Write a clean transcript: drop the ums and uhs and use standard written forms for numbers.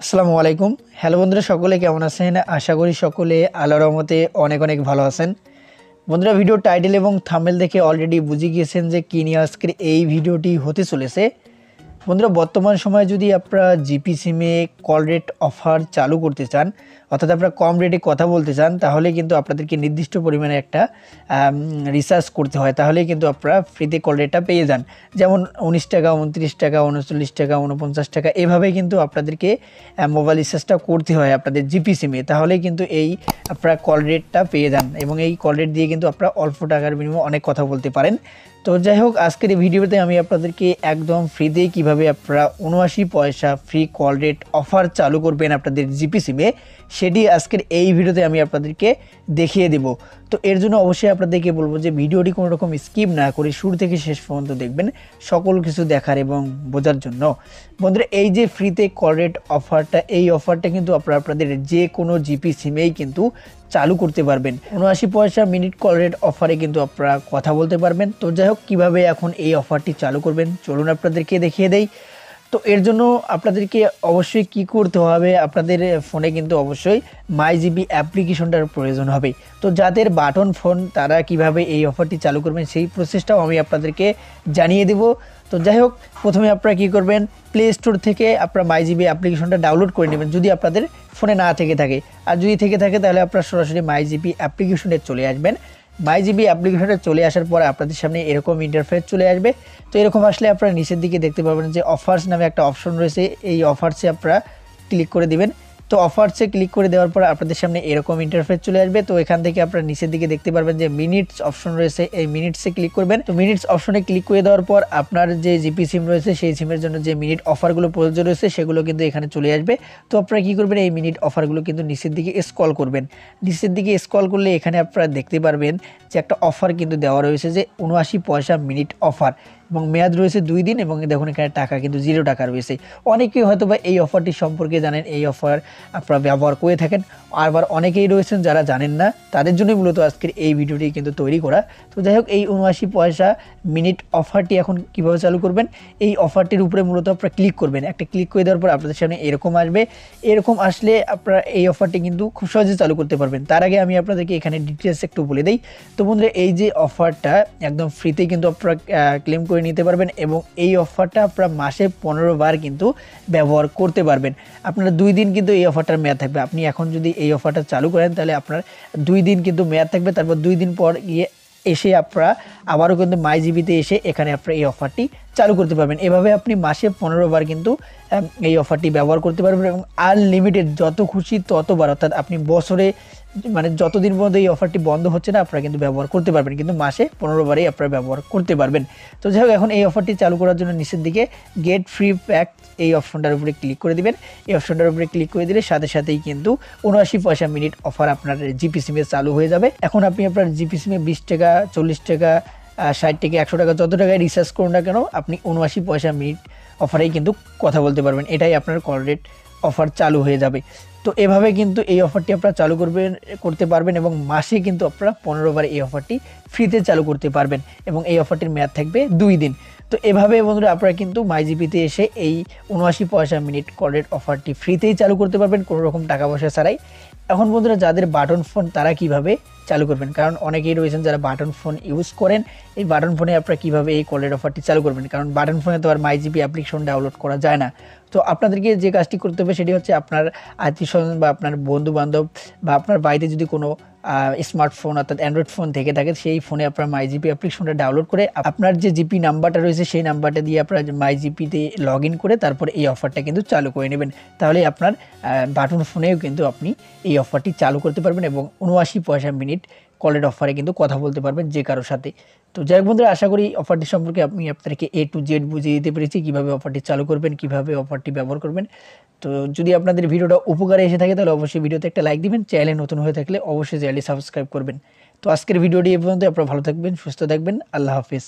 আসসালামু আলাইকুম। হ্যালো বন্ধুরা, সকলে কেমন আছেন? আশা করি সকলে আল্লাহর রহমতে অনেক অনেক ভালো আছেন। বন্ধুরা, ভিডিও টাইটেল এবং থাম্বনেল দেখে অলরেডি বুঝে গিয়েছেন যে কী নিয়ে আজকের এই ভিডিওটি হতে চলেছে। বন্ধুরা, বর্তমান সময়ে যদি আপনারা জিপি সিমে কল রেট অফার চালু করতে চান, অর্থাৎ আপনারা কম রেটে কথা বলতে চান, তাহলে কিন্তু আপনাদেরকে নির্দিষ্ট পরিমাণে একটা রিচার্জ করতে হয়, তাহলেই কিন্তু আপনারা ফ্রিতে কল রেটটা পেয়ে যান। যেমন 19 টাকা, 29 টাকা, 39 টাকা, 49 টাকা, এভাবে কিন্তু আপনাদেরকে মোবাইল রিচার্জটা করতে হয় আপনাদের জিপি সিমে, তাহলেই কিন্তু এই আপনারা কল রেটটা পেয়ে যান এবং এই কল রেট দিয়ে কিন্তু আপনারা অল্প টাকার বিনিময়ে অনেক কথা বলতে পারেন। তো যাই হোক, আজকের এই ভিডিওতে আমি আপনাদেরকে একদম ফ্রিতে কিভাবে আপনারা 79 পয়সা ফ্রি কল রেট অফার চালু করবেন আপনাদের জিপি সিমে, সেটি আজকের এই ভিডিওতে আমি আপনাদেরকে দেখিয়ে দেব। তো এর জন্য অবশ্যই আপনাদেরকে বলবো যে ভিডিওটি কোনো রকম স্কিপ না করে শুরু থেকে শেষ পর্যন্ত দেখবেন, সকল কিছু দেখার এবং বোঝার জন্য। বন্ধুরা, এই যে ফ্রিতে কল রেট অফারটা, এই অফারটা কিন্তু আপনারা আপনাদের যে কোনো জিপি সিমেই কিন্তু চালু করতে পারবেন। 79 পয়সা মিনিট কল রেট অফারে কিন্তু আপনারা কথা বলতে পারবেন। তো যাই হোক, কীভাবে এখন এই অফারটি চালু করবেন চলুন আপনাদেরকে দেখিয়ে দেই। তো এর জন্য আপনাদেরকে অবশ্যই কি করতে হবে, আপনাদের ফোনে কিন্তু অবশ্যই মাই জিবি অ্যাপ্লিকেশনটার প্রয়োজন হবে। তো যাদের বাটন ফোন তারা কিভাবে এই অফারটি চালু করবেন সেই প্রসেসটাও আমি আপনাদেরকে জানিয়ে দেব। তো যাই হোক, প্রথমে আপনারা কী করবেন, প্লে স্টোর থেকে আপনারা মাই জিবি অ্যাপ্লিকেশনটা ডাউনলোড করে নেবেন যদি আপনাদের ফোনে না থেকে থাকে। আর যদি থেকে থাকে তাহলে আপনারা সরাসরি মাই জিবি অ্যাপ্লিকেশনে চলে আসবেন। মাই জিবি অ্যাপ্লিকেশনে চলে আসার পর আপনাদের সামনে এরকম ইন্টারফেস চলে আসবে। তো এরকম আসলে আপনারা নিচের দিকে দেখতে পাবেন যে অফার্স নামে একটা অপশন রয়েছে, এই অফার্সে আপনারা ক্লিক করে দিবেন। তো অফার্সে ক্লিক করে দেওয়ার পর আপনাদের সামনে এরকম ইন্টারফেস চলে আসবে। তো এখান থেকে আপনারা নিচের দিকে দেখতে পারবেন যে মিনিটস অপশন রয়েছে, এই মিনিটসে ক্লিক করবেন। তো মিনিটস অপশনে ক্লিক করে দেওয়ার পর আপনার যে জিপি সিম রয়েছে সেই সিমের জন্য যে মিনিট অফারগুলো প্রযোজ্য রয়েছে সেগুলো কিন্তু এখানে চলে আসবে। তো আপনারা কী করবেন, এই মিনিট অফারগুলো কিন্তু নিচের দিকে স্ক্রল করবেন। নিচের দিকে স্ক্রল করলে এখানে আপনারা দেখতে পারবেন যে একটা অফার কিন্তু দেওয়া রয়েছে যে 79 পয়সা মিনিট অফার, এবং মেয়াদ রয়েছে 2 দিন, এবং দেখুন এখানে টাকা কিন্তু 0 টাকা রয়েছে। অনেকেই হয়তো বা এই অফারটি সম্পর্কে জানেন, এই অফার আপনারা ব্যবহার করে থাকেন। আবার অনেকেই রয়েছেন যারা জানেন না, তাদের জন্যই মূলত আজকের এই ভিডিওটি কিন্তু তৈরি করা। তো যাই হোক, এই 79 পয়সা মিনিট অফারটি এখন কীভাবে চালু করবেন, এই অফারটির উপরে মূলত আপনারা ক্লিক করবেন। একটা ক্লিক করে দেওয়ার পর আপনাদের সামনে এরকম আসবে। এরকম আসলে আপনারা এই অফারটি কিন্তু খুব সহজে চালু করতে পারবেন। তার আগে আমি আপনাদেরকে এখানে ডিটেলস একটু বলে দিই। তো বন্ধুরা, এই যে অফারটা একদম ফ্রিতেই কিন্তু আপনারা ক্লেম করে নিতে পারবেন, এবং এই অফারটা আপনারা মাসে 15 বার কিন্তু ব্যবহার করতে পারবেন। আপনারা 2 দিন কিন্তু এই অফারটার মেয়াদ থাকবে। আপনি এখন যদি এই অফারটা চালু করেন তাহলে আপনার 2 দিন কিন্তু মেয়াদ থাকবে। তারপর 2 দিন পর গিয়ে এসে আপনারা আবারও কিন্তু মাই জিবিতে এসে এখানে আপনারা এই অফারটি চালু করতে পারবেন। এভাবে আপনি মাসে 15 বার কিন্তু এই অফারটি ব্যবহার করতে পারবেন, এবং আনলিমিটেড যত খুশি ততবার, অর্থাৎ আপনি বছরে মানে যতদিন পর্যন্ত এই অফারটি বন্ধ হচ্ছে না আপনারা কিন্তু ব্যবহার করতে পারবেন, কিন্তু মাসে 15 বারেই আপনারা ব্যবহার করতে পারবেন। তো যাই হোক, এখন এই অফারটি চালু করার জন্য নিচের দিকে গেট ফ্রি প্যাক এই অপশনটার উপরে ক্লিক করে দিবেন। এই অপশনটার উপরে ক্লিক করে দিলে সাথে সাথেই কিন্তু 79 পয়সা মিনিট অফার আপনার জিপি সিমে চালু হয়ে যাবে। এখন আপনি আপনার জিপি সিমে 20 টাকা, 40 টাকা, 60 টাকা, 100 টাকা, যত টাকায় রিচার্জ করুন না কেন, আপনি 79 পয়সা মিনিট অফারেই কিন্তু কথা বলতে পারবেন। এটাই আপনার কল রেট অফার চালু হয়ে যাবে। তো এভাবে কিন্তু এই অফারটি আপনারা চালু করতে পারবেন, এবং মাসে কিন্তু আপনারা 15 বার এই অফারটি ফ্রিতে চালু করতে পারবেন, এবং এই অফারটির মেয়াদ থাকবে 2 দিন। তো এভাবে বন্ধুরা আপনারা কিন্তু মাই জিপিতে এসে এই 79 পয়সা মিনিট কল রেট অফারটি ফ্রিতেই চালু করতে পারবেন, কোনো রকম টাকা পয়সা ছাড়াই। এখন বন্ধুরা, যাদের বাটন ফোন তারা কিভাবে চালু করবেন, কারণ অনেকেই রয়েছেন যারা বাটন ফোন ইউজ করেন। এই বাটন ফোনে আপনারা কীভাবে এই কল রেট অফারটি চালু করবেন, কারণ বাটন ফোনে তো আর মাই জিপি অ্যাপ্লিকেশন ডাউনলোড করা যায় না। তো আপনাদেরকে যে কাজটি করতে হবে সেটি হচ্ছে, আপনার আত্মীয়স্বজন বা আপনার বন্ধুবান্ধব বা আপনার বাড়িতে যদি কোনো স্মার্টফোন অর্থাৎ অ্যান্ড্রয়েড ফোন থেকে থাকে, সেই ফোনে আপনার মাই জিপি অ্যাপ্লিকেশনটা ডাউনলোড করে আপনার যে জিপি নাম্বারটা রয়েছে সেই নাম্বারটা দিয়ে আপনার মাই জিপিতে লগ ইন করে তারপর এই অফারটা কিন্তু চালু করে নেবেন। তাহলে আপনার বাটন ফোনেও কিন্তু আপনি এই অফারটি চালু করতে পারবেন, এবং 79 পয়সা মিনিট কল রেট অফারে কিন্তু কথা বলতে পারবেন যে কারোর সাথে। তো যাই হোক বন্ধুরা, আশা করি অফারটি সম্পর্কে আমি আপনাদেরকে A to Z বুঝিয়ে দিতে পেরেছি, কীভাবে অফারটি চালু করবেন, কীভাবে অফারটি ব্যবহার করবেন। তো যদি আপনাদের ভিডিওটা উপকারে এসে থাকে তাহলে অবশ্যই ভিডিওতে একটা লাইক দিবেন, চ্যানেলে নতুন হয়ে থাকলে অবশ্যই চ্যানেলটি সাবস্ক্রাইব করবেন। তো আজকের ভিডিওটি এ পর্যন্ত। আপনারা ভালো থাকবেন, সুস্থ থাকবেন, আল্লাহ হাফিজ।